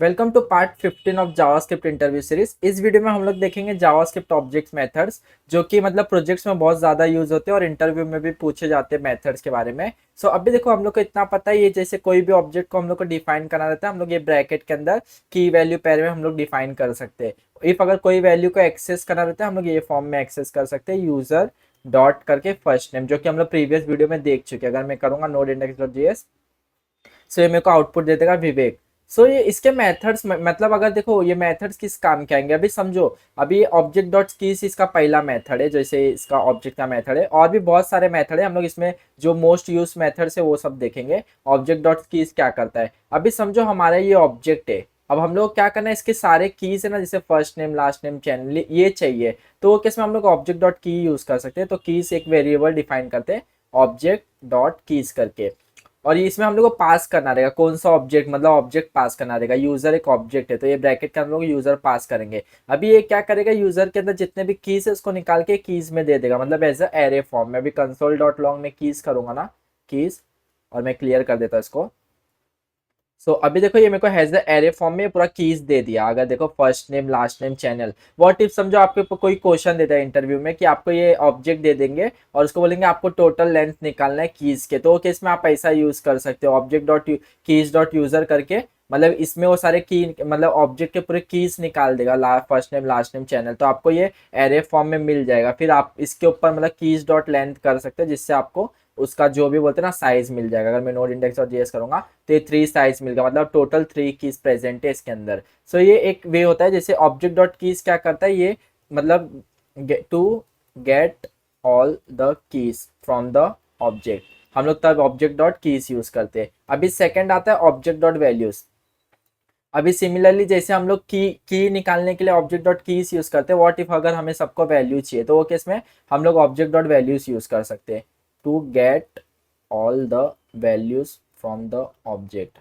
Welcome to part 15 of JavaScript interview series. इस video में हम लोग देखेंगे जावास्क्रिप्ट ऑब्जेक्ट्स मेथड्स, जो कि मतलब प्रोजेक्ट्स में बहुत ज़्यादा यूज होते हैं और इंटरव्यू में भी पूछे जाते हैं मेथड्स के बारे में। सो अभी देखो, हम लोग को इतना पता है, ये जैसे कोई भी ऑब्जेक्ट को हम लोग को डिफाइन करना रहता है, हम लोग ये ब्रैकेट के अंदर की वैल्यू पैर में हम लोग डिफाइन कर सकते हैं। इफ अगर कोई वैल्यू को एक्सेस करना रहता है, हम लोग ये फॉर्म में एक्सेस कर सकते हैं, यूजर डॉट करके फर्स्ट नेम, जो कि हम लोग प्रीवियस वीडियो में देख चुके हैं। अगर मैं करूँगा नोड इंडेक्स डॉट जेएस, सो ये मेरे को आउटपुट दे देगा विवेक। सो ये इसके मेथड्स मतलब अगर देखो ये मेथड्स किस काम के आएंगे, अभी समझो। अभी ऑब्जेक्ट डॉट कीज इसका पहला मेथड है, जैसे इसका ऑब्जेक्ट का मेथड है, और भी बहुत सारे मेथड है। हम लोग इसमें जो मोस्ट यूज मेथड्स है वो सब देखेंगे। ऑब्जेक्ट डॉट कीज क्या करता है, अभी समझो हमारा ये ऑब्जेक्ट है। अब हम लोग क्या करना है, इसके सारे कीज है ना, जैसे first name last name channel ये चाहिए, तो किस में हम लोग ऑब्जेक्ट डॉट की यूज कर सकते हैं। तो कीज एक वेरिएबल डिफाइन करते हैं ऑब्जेक्ट डॉट कीज करके, और इसमें हम लोग को पास करना रहेगा कौन सा ऑब्जेक्ट, मतलब ऑब्जेक्ट पास करना रहेगा। यूजर एक ऑब्जेक्ट है, तो ये ब्रैकेट के हम लोग यूजर पास करेंगे। अभी ये क्या करेगा, यूजर के अंदर जितने भी कीज है उसको निकाल के कीज में दे देगा, मतलब एज अ एरे फॉर्म में। अभी कंसोल डॉट लॉग में कीज करूंगा ना, कीज, और मैं क्लियर कर देता हूँ इसको। अभी देखो ये मेरे को हैज द एरे फॉर्म में पूरा कीज दे दिया। अगर देखो first name last name channel, what if समझो आपके ऊपर कोई क्वेश्चन देता है इंटरव्यू में कि आपको ये ऑब्जेक्ट दे देंगे और उसको बोलेंगे आपको टोटल लेंथ निकालना है कीज के, तो वो केस में आप ऐसा यूज कर सकते हो, object dot keys dot user करके। मतलब इसमें वो सारे की, मतलब ऑब्जेक्ट के पूरे कीज निकाल देगा, first name last name channel, तो आपको ये एरे फॉर्म में मिल जाएगा। फिर आप इसके ऊपर मतलब कीज डॉट लेंथ कर सकते हैं, जिससे आपको उसका जो भी बोलते हैं ना साइज मिल जाएगा। अगर मैं नोड इंडेक्स और जेएस करूंगा तो ये 3 साइज मिल गया, मतलब टोटल 3 कीज प्रेजेंट है इसके अंदर। ये एक वे होता है। जैसे ऑब्जेक्ट डॉट कीज क्या करता है, ये मतलब to get all the keys from the object, हम लोग तब ऑब्जेक्ट डॉट कीज यूज करते हैं। अभी सेकंड आता है ऑब्जेक्ट डॉट वैल्यूज। अभी सिमिलरली जैसे हम लोग की निकालने के लिए ऑब्जेक्ट डॉट कीज यूज करते हैं, व्हाट इफ अगर हमें सबको वैल्यू चाहिए, तो वो केस में हम लोग ऑब्जेक्ट डॉट वैल्यूज यूज कर सकते हैं, to get all the values from the object.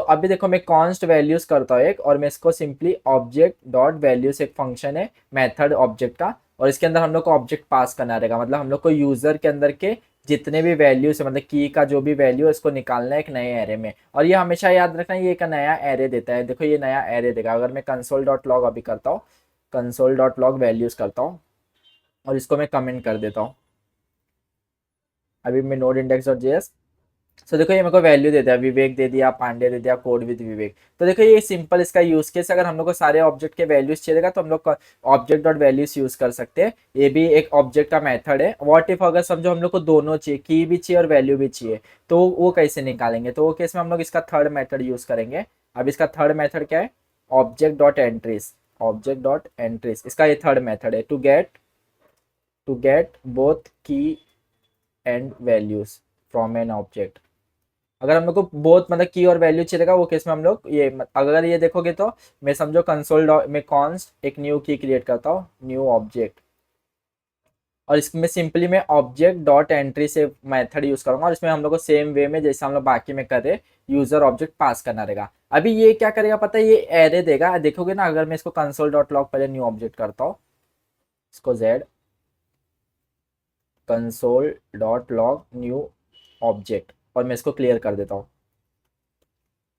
अभी देखो मैं कॉन्स्ट वैल्यूज करता हूँ एक, और मैं इसको सिंपली ऑब्जेक्ट डॉट वैल्यूज, एक फंक्शन है मेथड ऑब्जेक्ट का, और इसके अंदर हम लोग को ऑब्जेक्ट पास करना रहेगा। मतलब हम लोग को यूजर के अंदर के जितने भी वैल्यूज है, मतलब की का जो भी वैल्यू है, इसको निकालना है एक नए एरे में। और ये हमेशा याद रखना, ये एक नया एरे देता है। देखो ये नया एरे देगा। अगर मैं कंसोल डॉट लॉग अभी करता हूँ, कंसोल डॉट लॉग वैल्यूज करता हूँ, और इसको मैं कमेंट कर देता हूँ। अभी मैं नोड इंडेक्स डॉट जेएस, देखो ये मेरे को वैल्यू दे दिया, विवेक दे दिया, पांडे दे दिया, कोड विद विवेक। तो देखो ये सिंपल इसका यूज केस, अगर हम लोग को सारे ऑब्जेक्ट के वैल्यूज चाहिएगा तो हम लोग ऑब्जेक्ट डॉट वैल्यूज यूज कर सकते हैं। ये भी एक ऑब्जेक्ट का मेथड है। व्हाट इफ अगर समझो हम लोग को दोनों चाहिए, की भी चाहिए और वैल्यू भी चाहिए, तो वो कैसे निकालेंगे, तो वो केस में हम लोग इसका थर्ड मेथड यूज करेंगे। अब इसका थर्ड मेथड क्या है, object dot entries, object dot entries, इसका ये थर्ड मेथड है, टू गेट बोथ की and values from an object. अगर हम लोग को बहुत मतलब की और वैल्यू चाहिएगा, वो केस में हम लोग ये अगर ये देखोगे तो मैं समझो कंसोल डॉट में कॉन्स्ट एक न्यू की क्रिएट करता हूँ, न्यू ऑब्जेक्ट, और इसमें सिंपली मैं ऑब्जेक्ट डॉट एंट्री से मेथड यूज करूंगा, और इसमें हम लोग को सेम वे में जैसे हम लोग बाकी में कर रहे यूजर ऑब्जेक्ट पास करना रहेगा। अभी ये क्या करेगा पता है, ये एरे देगा। देखोगे ना, अगर मैं इसको कंसोल डॉट लॉग पहले न्यू ऑब्जेक्ट करता हूँ, इसको Z console dot log new object, और मैं इसको क्लियर कर देता हूँ,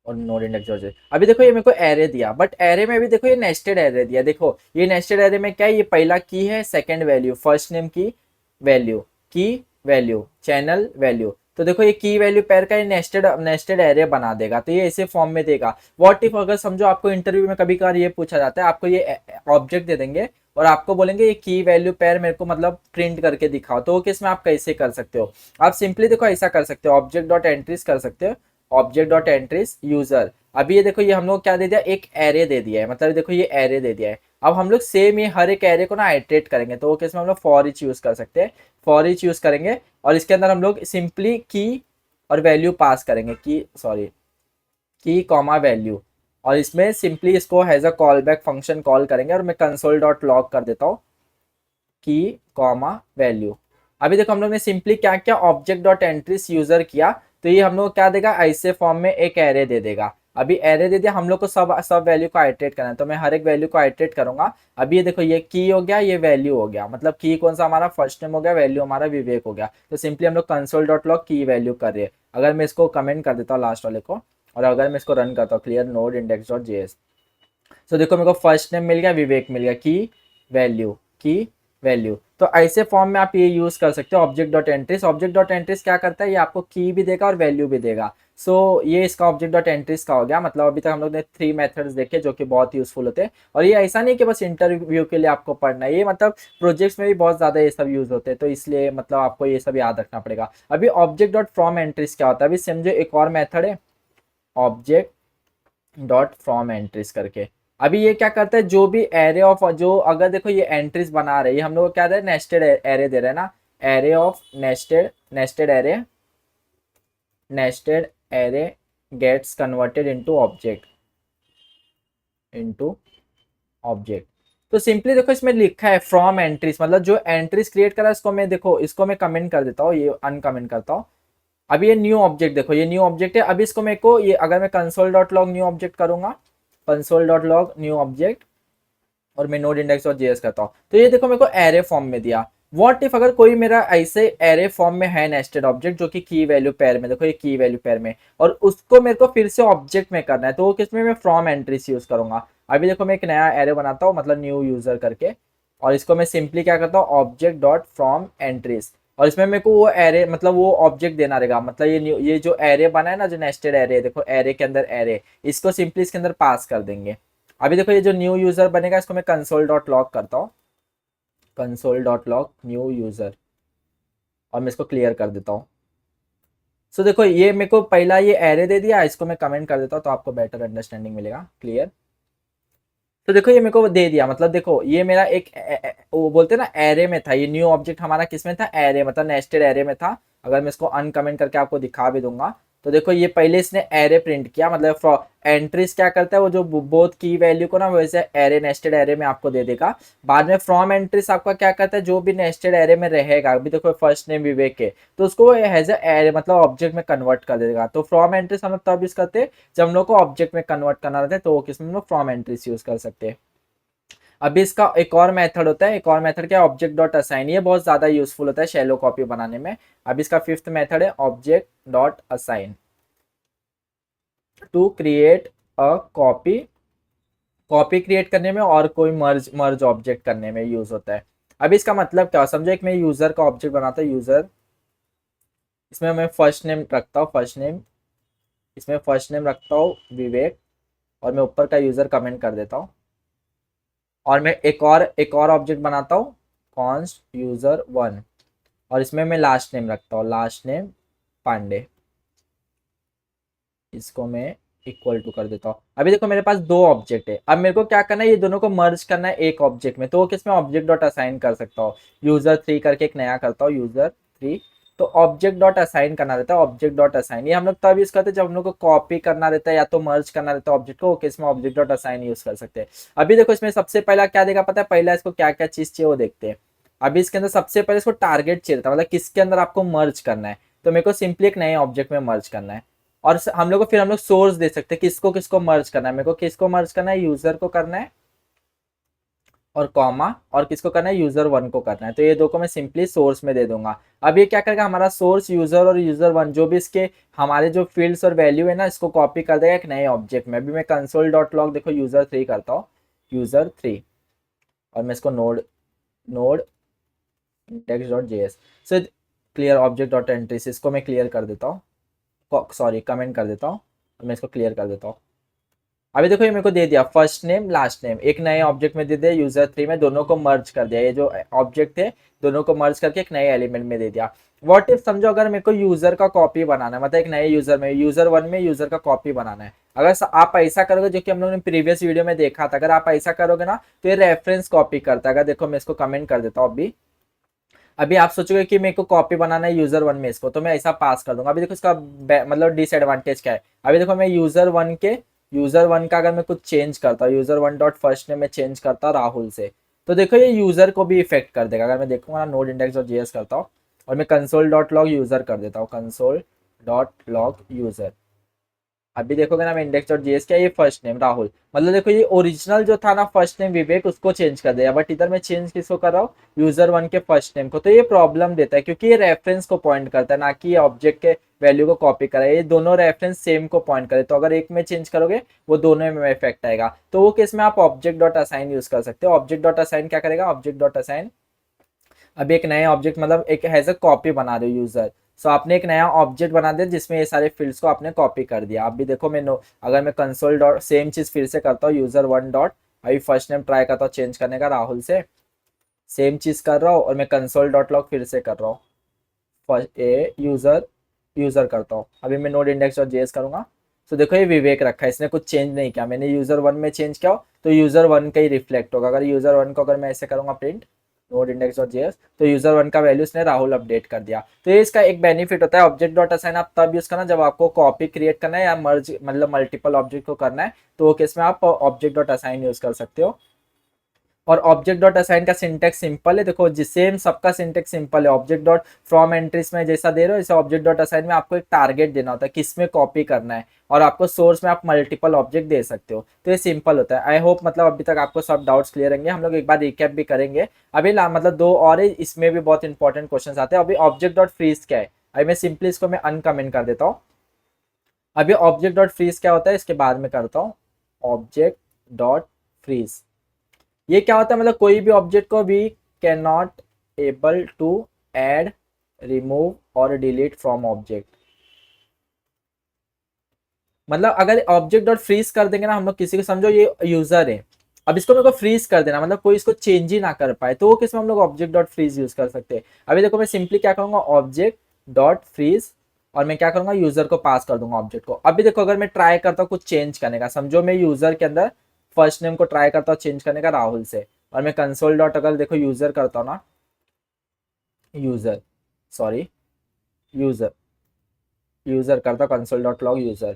और नोड इंडेक्स जॉर्ज। अभी देखो ये मेरे को एरे दिया, बट एरे में भी देखो ये नेस्टेड एरे दिया। देखो ये नेस्टेड एरे में क्या है, ये पहला की है, सेकंड वैल्यू, फर्स्ट नेम की वैल्यू चैनल वैल्यू। तो देखो ये की वैल्यू पेयर का ये नेस्टेड एरे बना देगा, तो ये ऐसे फॉर्म में देगा। व्हाट इफ अगर समझो आपको इंटरव्यू में कभी कभार ये पूछा जाता है, आपको ये ऑब्जेक्ट दे देंगे और आपको बोलेंगे ये की वैल्यू पेयर मेरे को मतलब प्रिंट करके दिखाओ, तो किस में आप कैसे कर सकते हो। आप सिंपली देखो ऐसा कर सकते हो, ऑब्जेक्ट डॉट एंट्रीज कर सकते हो, ऑब्जेक्ट डॉट एंट्रीज यूजर। अभी ये देखो ये हम लोग क्या दे दिया, एक एरे दे दिया है, मतलब देखो ये एरे दे दिया है। अब हम लोग सेम ये हर एक एरे को ना आइटरेट करेंगे, तो वो केस में हम लोग फॉर ईच यूज कर सकते हैं, फॉर ईच यूज करेंगे, और इसके अंदर हम लोग सिंपली की और वैल्यू पास करेंगे, की कॉमा वैल्यू, और इसमें सिंपली इसको has a call back function call करेंगे, और मैं कंसोल डॉट लॉग कर देता हूँ की कॉमा वैल्यू। अभी देखो हम लोग ने सिंपली क्या किया, ऑब्जेक्ट डॉट एंट्रीज यूजर किया, तो ये हम लोग क्या देगा, ऐसे फॉर्म में एक एरे दे देगा। अभी एरे दे दिया, हम लोग को सब सब वैल्यू को आइटरेट करना है, तो मैं हर एक वैल्यू को आइटरेट करूंगा। अभी ये देखो ये की हो गया, ये वैल्यू हो गया, मतलब की कौन सा हमारा फर्स्ट नेम हो गया, वैल्यू हमारा विवेक हो गया। तो सिंपली हम लोग कंसोल डॉट लॉग की वैल्यू कर रहे हैं। अगर मैं इसको कमेंट कर देता हूँ लास्ट वाले को, और अगर मैं इसको रन करता हूँ clear node index dot JS, तो देखो मेरे को फर्स्ट नेम मिल गया, विवेक मिल गया, की वैल्यू। तो ऐसे फॉर्म में आप ये यूज कर सकते हो object dot entries. Object dot entries क्या करता है, ये आपको की भी देगा और वैल्यू भी देगा। सो ये इसका ऑब्जेक्ट डॉट एंट्रीज का हो गया। मतलब अभी तक हम लोग ने 3 मेथड्स देखे जो कि बहुत यूजफुल होते हैं। और ये ऐसा नहीं कि बस इंटरव्यू के लिए आपको पढ़ना है, ये मतलब प्रोजेक्ट्स में भी बहुत ज्यादा ये सब यूज होते हैं, तो इसलिए मतलब आपको ये सब याद रखना पड़ेगा। अभी ऑब्जेक्ट डॉट फ्रॉम एंट्रीज क्या होता है, अभी समझो एक और मेथड है ऑब्जेक्ट डॉट फ्रॉम एंट्रीज करके। अभी ये क्या करता है, जो भी एरे ऑफ, जो अगर देखो ये एंट्रीज बना रहे हैं, ये हम लोग क्या दे रहे हैं, नेस्टेड एरे दे रहे हैं ना, array of nested array gets converted into object. तो सिंपली देखो इसमें लिखा है फ्रॉम एंट्रीज, मतलब जो एंट्रीज क्रिएट करा इसको मैं देखो, इसको मैं कमेंट कर देता हूँ, ये अनकमेंट करता हूँ। अभी ये न्यू ऑब्जेक्ट देखो, ये न्यू ऑब्जेक्ट है। अभी इसको मेरे को ये अगर मैं console dot log new object करूंगा, console dot log new object, और मैं नोड इंडेक्स और जेएस करता हूँ, तो ये देखो मेरे को एरे फॉर्म में दिया। व्हाट इफ अगर कोई मेरा ऐसे एरे फॉर्म में है नेस्टेड ऑब्जेक्ट जो कि की वैल्यू पेयर में, देखो ये की वैल्यू पेयर में, और उसको मेरे को फिर से ऑब्जेक्ट में करना है, तो वो किसमें मैं फ्रॉम एंट्रीज यूज करूंगा। अभी देखो मैं एक नया एरे बनाता हूँ, मतलब न्यू यूजर करके, और इसको मैं सिंपली क्या करता हूँ, ऑब्जेक्ट डॉट फ्रॉम एंट्रीज, और इसमें मेरे को वो एरे मतलब वो ऑब्जेक्ट देना रहेगा। मतलब ये जो एरे बना है ना, जो नेस्टेड एरे, देखो एरे के अंदर एरे, इसको सिंपली इसके अंदर पास कर देंगे। अभी देखो ये जो न्यू यूजर बनेगा, इसको मैं कंसोल डॉट लॉग करता हूँ, console dot log new user, और मैं इसको क्लियर कर देता हूँ। सो देखो ये मेरे को पहला ये एरे दे दिया, इसको मैं कमेंट कर देता हूँ तो आपको बेटर अंडरस्टैंडिंग मिलेगा, क्लियर। तो देखो ये मेरे को दे दिया, मतलब देखो ये मेरा एक वो बोलते हैं ना एरे में था, ये न्यू ऑब्जेक्ट हमारा किस में था, एरे, मतलब नेस्टेड एरे में था। अगर मैं इसको अनकमेंट करके आपको दिखा भी दूंगा, तो देखो ये पहले इसने एरे प्रिंट किया, मतलब एंट्रीज क्या करता है, वो जो बोथ की वैल्यू को ना वैसे एरे नेस्टेड एरे में आपको दे देगा। बाद में फ्रॉम एंट्रीज आपका क्या करता है, जो भी नेस्टेड एरे में रहेगा, अभी देखो फर्स्ट नेम विवेक है, तो उसको वो एज एरे मतलब ऑब्जेक्ट में कन्वर्ट कर देगा। तो फ्रॉम एंट्रीज हम लोग तब यूज करते हैं जब हम लोग को ऑब्जेक्ट में कन्वर्ट करना रहता है, तो वो किसमें हम लोग फ्रॉम एंट्रीज यूज कर सकते हैं। अभी इसका एक और मेथड होता है, एक और मेथड क्या है, ऑब्जेक्ट डॉट असाइन, ये बहुत ज्यादा यूजफुल होता है शैलो कॉपी बनाने में। अभी इसका फिफ्थ मेथड है object dot assign to create a copy, copy create करने में और कोई मर्ज मर्ज ऑब्जेक्ट करने में यूज होता है। अभी इसका मतलब क्या, समझो एक मैं यूजर का ऑब्जेक्ट बनाता हूँ, यूजर, इसमें मैं फर्स्ट नेम रखता हूँ, फर्स्ट नेम, इसमें फर्स्ट नेम रखता हूँ विवेक, और मैं ऊपर का यूजर कमेंट कर देता हूँ। और मैं एक और ऑब्जेक्ट बनाता हूँ कॉन्स्ट यूजर वन, और इसमें मैं लास्ट नेम रखता हूँ, लास्ट नेम पांडे, इसको मैं इक्वल टू कर देता हूँ। अभी देखो मेरे पास दो ऑब्जेक्ट है, अब मेरे को क्या करना है, ये दोनों को मर्ज करना है एक ऑब्जेक्ट में, तो वो किसमें ऑब्जेक्ट डॉट असाइन कर सकता हूँ, यूजर थ्री करके एक नया करता हूँ, यूजर थ्री। तो ऑब्जेक्ट डॉट असाइन करना रहता है, ऑब्जेक्ट डॉट असाइन, ये हम लोग तब यूज करते हैं जब हम लोग को कॉपी करना रहता है या तो मर्ज करना रहता है ऑब्जेक्ट को, किस में ऑब्जेक्ट डॉट असाइन यूज कर सकते हैं। अभी देखो इसमें सबसे पहला क्या देगा पता है, पहला इसको क्या क्या चीज चाहिए वो देखते हैं। अभी इसके अंदर सबसे पहले इसको टारगेट चाहिए था, मतलब किसके अंदर आपको मर्ज करना है, तो मेरे को सिंपली एक नए ऑब्जेक्ट में मर्ज करना है। और हम लोग को फिर हम लोग सोर्स दे सकते हैं किसको किसको मर्ज करना है, मेरे को किसको मर्ज करना है, यूजर को करना है, और कॉमा, और किसको करना है, यूजर वन को करना है। तो ये दो को मैं सिंपली सोर्स में दे दूंगा। अब ये क्या करेगा, हमारा सोर्स यूजर और यूजर वन जो भी इसके हमारे जो फील्ड्स और वैल्यू है ना, इसको कॉपी कर देगा एक नए ऑब्जेक्ट में। अभी मैं कंसोल डॉट लॉग देखो यूजर थ्री करता हूँ, यूजर थ्री, और मैं इसको node node index dot JS से क्लियर ऑब्जेक्ट डॉट एंट्रीज, इसको मैं क्लियर कर देता हूँ, सॉरी कमेंट कर देता हूँ, और मैं इसको क्लियर कर देता हूँ। अभी देखो ये मेरे को दे दिया फर्स्ट नेम लास्ट नेम, एक नए ऑब्जेक्ट में दे दिया, यूजर थ्री में दोनों को मर्ज कर दिया, ये जो ऑब्जेक्ट थे दोनों को मर्ज करके एक नए एलिमेंट में दे दिया। व्हाट इफ समझो अगर मेरे को यूजर का कॉपी बनाना है, मतलब एक नए यूजर में, यूजर वन में यूजर का कॉपी बनाना है, अगर आप ऐसा करोगे, जो कि हम लोगों ने प्रीवियस वीडियो में देखा था, अगर आप ऐसा करोगे ना तो ये रेफरेंस कॉपी करता है। अगर देखो मैं इसको कमेंट कर देता हूँ, अभी अभी आप सोचोगे कि मेरे को कॉपी बनाना है यूजर वन में इसको, तो मैं ऐसा पास कर दूंगा। अभी देखो इसका मतलब डिसएडवांटेज क्या है, अभी देखो मैं यूजर वन का अगर मैं कुछ चेंज करता हूँ, user one dot first name में चेंज करता हूँ राहुल से, तो देखो ये यूजर को भी इफेक्ट कर देगा। अगर मैं देखूंगा नोड इंडेक्स डॉट जेएस करता हूँ, और मैं कंसोल डॉट लॉग यूजर कर देता हूँ, कंसोल डॉट लॉग यूजर, अभी देखोगे ना मैं इंडेक्स डॉट जेएस क्या, ये फर्स्ट नेम राहुल, मतलब देखो ये ओरिजिनल जो था ना फर्स्ट नेम विवेक उसको चेंज कर दिया, बट इधर मैं चेंज किसको कर रहा हूँ, यूजर वन के फर्स्ट नेम को। तो ये प्रॉब्लम देता है क्योंकि ये रेफरेंस को पॉइंट करता है, ना कि ये ऑब्जेक्ट के वैल्यू को कॉपी करे। ये दोनों रेफरेंस सेम को पॉइंट करे, तो अगर एक में चेंज करोगे वो दोनों में इफेक्ट आएगा। तो वो केस में आप ऑब्जेक्ट डॉट असाइन यूज कर सकते हो। ऑब्जेक्ट डॉट असाइन क्या करेगा, ऑब्जेक्ट डॉट असाइन अभी एक नया ऑब्जेक्ट मतलब एक हैज अ कॉपी बना रहे हो यूजर। सो आपने एक नया ऑब्जेक्ट बना दिया जिसमें ये सारे फील्ड्स को आपने कॉपी कर दिया। अब भी देखो मैं अगर मैं कंसोल डॉट सेम चीज फिर से करता हूँ, यूजर वन डॉट अभी फर्स्ट नेम ट्राई करता हूँ चेंज करने का राहुल से, सेम चीज कर रहा हूँ और मैं कंसोल डॉट लॉग फिर से कर रहा हूँ, फर्स्ट ए यूजर यूजर करता हूँ। अभी मैं नोड इंडेक्स डॉट जेएस करूंगा। तो देखो ये विवेक रखा है, इसने कुछ चेंज नहीं किया। मैंने यूजर वन में चेंज किया तो यूजर वन का ही रिफ्लेक्ट होगा। अगर यूजर वन को अगर मैं ऐसे करूंगा print node index dot JS, तो यूजर वन का वैल्यू इसने राहुल अपडेट कर दिया। तो ये इसका एक बेनिफिट होता है। ऑब्जेक्ट डॉट असाइन आप तब यूज करना जब आपको कॉपी क्रिएट करना है या मर्ज मतलब मल्टीपल ऑब्जेक्ट को करना है, तो वो केस में आप ऑब्जेक्ट डॉट असाइन यूज कर सकते हो। और ऑब्जेक्ट डॉट असाइन का सिंटेक्स सिंपल है, देखो जिस सेम सबका सिंटेक्स सिंपल है। ऑब्जेक्ट डॉट फ्रॉम एंट्रीज में जैसा दे रहे हो, इसे ऑब्जेक्ट डॉट असाइन में आपको एक टारगेट देना होता है किस में कॉपी करना है, और आपको सोर्स में आप मल्टीपल ऑब्जेक्ट दे सकते हो। तो ये सिंपल होता है। आई होप मतलब अभी तक आपको सब डाउट्स क्लियर होंगे। हम लोग एक बार रिकैप भी करेंगे। अभी मतलब दो और है, इसमें भी बहुत इंपॉर्टेंट क्वेश्चन आते हैं। अभी ऑब्जेक्ट डॉट फ्रीज क्या है, अभी मैं सिंपली इसको मैं अनकमेंट कर देता हूँ। अभी ऑब्जेक्ट डॉट फ्रीज क्या होता है इसके बाद में करता हूँ। ऑब्जेक्ट डॉट फ्रीज ये क्या होता है, मतलब कोई भी ऑब्जेक्ट को भी can not able to add remove और डिलीट फ्रॉम ऑब्जेक्ट। मतलब अगर ऑब्जेक्ट डॉट फ्रीज कर देंगे ना हम लोग किसी को, समझो ये यूजर है, अब इसको मेरे को फ्रीज कर देना मतलब कोई इसको चेंज ही ना कर पाए, तो वो किसमें हम लोग ऑब्जेक्ट डॉट फ्रीज यूज कर सकते हैं। अभी देखो मैं सिंपली क्या करूंगा, ऑब्जेक्ट डॉट फ्रीज और मैं क्या करूंगा यूजर को पास कर दूंगा ऑब्जेक्ट को। अभी देखो अगर मैं ट्राई करता हूँ कुछ चेंज करने का, समझो मैं यूजर के अंदर फर्स्ट नेम को ट्राई करता हूँ चेंज करने का राहुल से, और मैं कंसोल डॉट अगर देखो यूजर करता हूँ ना, यूजर सॉरी यूजर यूजर करता हूँ कंसोल डॉट लॉग यूजर।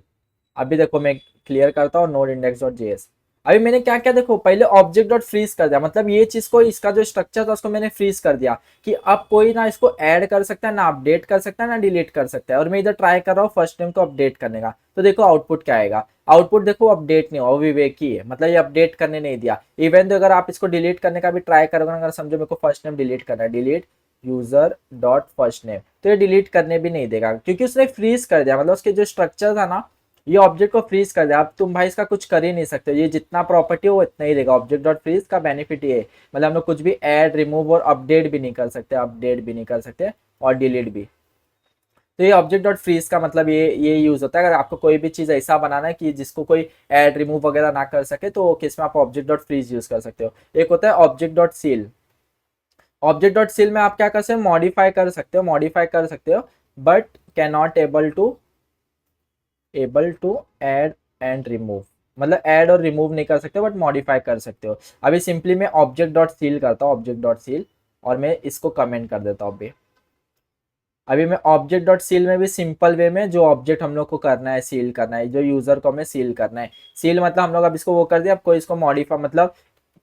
अभी देखो मैं क्लियर करता हूँ नोड इंडेक्स डॉट जेएस। अभी मैंने क्या क्या देखो पहले ऑब्जेक्ट डॉट फ्रीज कर दिया, मतलब ये चीज को इसका जो स्ट्रक्चर था उसको मैंने फ्रीज कर दिया कि अब कोई ना इसको ऐड कर सकता है, ना अपडेट कर सकता है, ना डिलीट कर सकता है। और मैं इधर ट्राई कर रहा हूँ फर्स्ट नेम को अपडेट करने का, तो देखो आउटपुट क्या आएगा। आउटपुट देखो अपडेट नहीं हुआ, विवेक ही है, मतलब ये अपडेट करने नहीं दिया। इवन तो अगर आप इसको डिलीट करने का भी ट्राई करोगे, अगर समझो मेरे को फर्स्ट नेम डिलीट करना है, delete user dot first name, तो ये डिलीट करने भी नहीं देगा क्योंकि उसने फ्रीज कर दिया। मतलब उसके जो स्ट्रक्चर था ना, ये ऑब्जेक्ट को फ्रीज कर दिया। अब तुम भाई इसका कुछ कर ही नहीं सकते, ये जितना प्रॉपर्टी है वो इतना ही देगा। ऑब्जेक्ट डॉट फ्रीज का बेनिफिट ये है, मतलब हम लोग कुछ भी ऐड रिमूव और अपडेट भी नहीं कर सकते, अपडेट भी नहीं कर सकते और डिलीट भी। तो ये ऑब्जेक्ट डॉट फ्रीज का मतलब ये यूज होता है। अगर आपको कोई भी चीज ऐसा बनाना है कि जिसको कोई ऐड रिमूव वगैरह ना कर सके, तो केस में आप ऑब्जेक्ट डॉट फ्रीज यूज कर सकते हो। एक होता है object dot seal. Object dot seal में आप क्या कर सकते हो, मॉडिफाई कर सकते हो, मॉडिफाई कर सकते हो, but can not able to add and remove, मतलब ऐड और रिमूव नहीं कर सकते बट मॉडिफाई कर सकते हो। अभी सिंपली मैं ऑब्जेक्ट डॉट सील करता हूँ, ऑब्जेक्ट डॉट सील, और मैं इसको कमेंट कर देता हूँ। अभी मैं ऑब्जेक्ट डॉट सील में भी सिंपल वे में जो ऑब्जेक्ट हम लोग को करना है, सील करना है, जो यूजर को हमें सील करना है। सील मतलब हम लोग अब इसको वो कर दिया, अब कोई इसको मॉडिफाई मतलब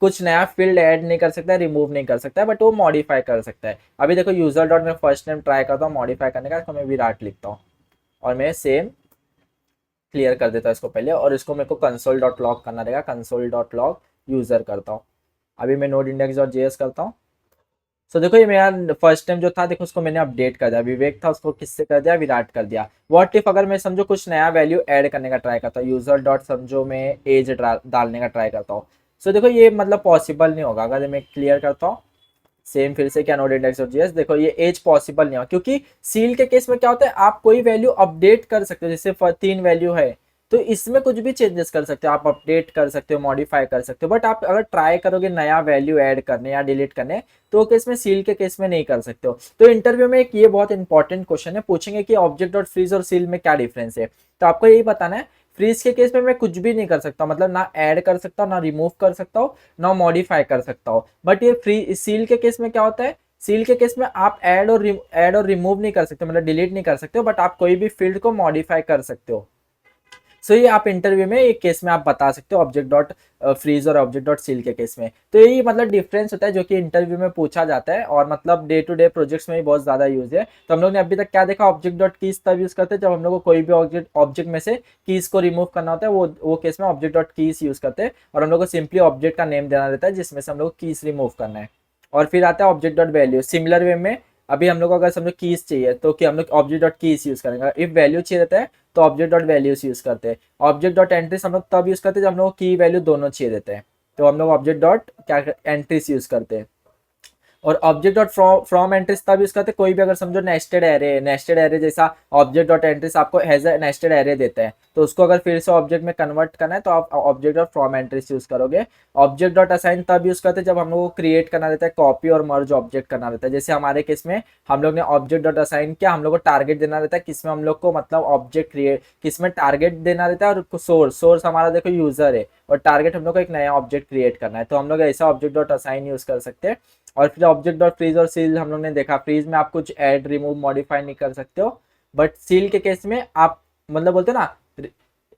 कुछ नया फील्ड ऐड नहीं कर सकता है, रिमूव नहीं कर सकता है, बट वो मॉडिफाई कर सकता है। अभी देखो यूजर डॉट में फर्स्ट नेम ट्राई करता हूँ मॉडिफाई करने का, तो मैं विराट लिखता हूँ और मैं सेम क्लियर कर देता हूँ इसको पहले, और इसको मेरे को कंसोल डॉट लॉग करना रहेगा, कंसोल डॉट लॉग यूजर करता हूँ। अभी मैं नोड इंडेक्स डॉट जेएस करता हूँ। सो देखो ये मेरा फर्स्ट टाइम जो था, देखो उसको मैंने अपडेट कर दिया, विवेक था उसको किससे कर दिया, विराट कर दिया। व्हाट इफ अगर मैं समझो कुछ नया वैल्यू ऐड करने का ट्राई करता हूँ, यूजर डॉट समझो मैं एज डालने का ट्राई करता हूँ। सो देखो ये मतलब पॉसिबल नहीं होगा। अगर मैं क्लियर करता हूँ सेम फिर से क्या नोड इंडेक्स डॉट जेएस, देखो ये एज पॉसिबल नहीं होगा क्योंकि सील के केस में क्या होता है, आप कोई वैल्यू अपडेट कर सकते हो। जैसे 3 वैल्यू है तो इसमें कुछ भी चेंजेस कर सकते हो, आप अपडेट कर सकते हो, मॉडिफाई कर सकते हो, बट आप अगर ट्राई करोगे नया वैल्यू ऐड करने या डिलीट करने, तो केस में सील के केस में नहीं कर सकते हो। तो इंटरव्यू में एक ये बहुत इंपॉर्टेंट क्वेश्चन है, पूछेंगे कि ऑब्जेक्ट डॉट फ्रीज और सील में क्या डिफरेंस है। तो आपको यही बताना है, फ्रीज के केस में मैं कुछ भी नहीं कर सकता, मतलब ना ऐड कर सकता हूँ, ना रिमूव कर सकता हूँ, ना मॉडिफाई कर सकता हूँ। बट ये फ्री सील के केस में क्या होता है, सील के केस में आप ऐड और रिमूव नहीं कर सकते, मतलब डिलीट नहीं कर सकते हो, बट आप कोई भी फील्ड को मॉडिफाई कर सकते हो। सो ये आप इंटरव्यू में एक केस में आप बता सकते हो ऑब्जेक्ट डॉट फ्रीज और ऑब्जेक्ट डॉट सील के केस में। तो यही मतलब डिफरेंस होता है जो कि इंटरव्यू में पूछा जाता है और मतलब डे टू डे प्रोजेक्ट्स में भी बहुत ज्यादा यूज है। तो हम लोग ने अभी तक क्या देखा, ऑब्जेक्ट डॉट कीज तब यूज करते हैं जब हम लोग को कोई भी ऑब्जेक्ट में से कीज को रिमूव करना होता है, वो केस में ऑब्जेक्ट डॉट कीज यूज करते हैं और हम लोग को सिंपली ऑब्जेक्ट का नेम देना रहता है जिसमें से हम लोग को कीज रिमूव करना है। और फिर आता है object dot value. Similar way में अभी हम लोग को अगर समझो कीज चाहिए तो कि हम लोग ऑब्जेक्ट डॉट कीज यूज करेंगे। इफ वैल्यू चाहिए रहता है तो ऑब्जेक्ट डॉट वैल्यूज यूज करते हैं। ऑब्जेक्ट डॉट एंट्रीज हम लोग तब यूज करते हैं जब हम लोग को की वैल्यू दोनों चाहिए रहते हैं, तो हम लोग ऑब्जेक्ट डॉट क्या एंट्रीज यूज करते हैं। और ऑब्जेक्ट डॉट फ्रॉम एंट्रीज तब यूज करते हैं कोई भी अगर समझो नेस्टेड एरे जैसा ऑब्जेक्ट डॉट एंट्रीज आपको हैज अ नेस्टेड एरे देता है, तो उसको अगर फिर से ऑब्जेक्ट में कन्वर्ट करना है तो आप object dot from entries use करोगे। ऑब्जेक्ट डॉट असाइन तब यूज करते हैं जब हम लोग को क्रिएट करना रहता है, कॉपी और मर्ज ऑब्जेक्ट करना रहता है। जैसे हमारे केस में हम लोग ने ऑब्जेक्ट डॉट असाइन किया, हम लोग को टारगेट देना रहता है किसमें हम लोग को मतलब ऑब्जेक्ट क्रिएट किसमें टारगेट देना रहता है, और सोर्स हमारा देखो यूजर है और टारगेट हम लोग को एक नया ऑब्जेक्ट क्रिएट करना है, तो हम लोग ऐसा ऑब्जेक्ट डॉट असाइन यूज कर सकते हैं। और फिर ऑब्जेक्ट डॉट फ्रीज और सील हम लोग ने देखा, फ्रीज में आप कुछ ऐड रिमूव मॉडिफाई नहीं कर सकते हो, बट सील के केस में आप मतलब बोलते हो ना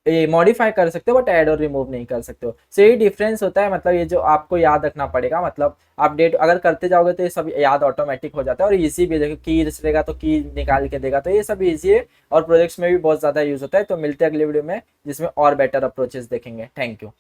ये मॉडिफाई कर सकते हो बट ऐड और रिमूव नहीं कर सकते हो। सो यही डिफरेंस होता है, मतलब ये जो आपको याद रखना पड़ेगा, मतलब आप डेट अगर करते जाओगे तो ये सब याद ऑटोमेटिक हो जाता है। और इजी भी देखो की रहेगा तो की निकाल के देगा, तो ये सब इजी है और प्रोजेक्ट्स में भी बहुत ज्यादा यूज होता है। तो मिलते हैं अगले वीडियो में जिसमें और बेटर अप्रोचेस देखेंगे। Thank you.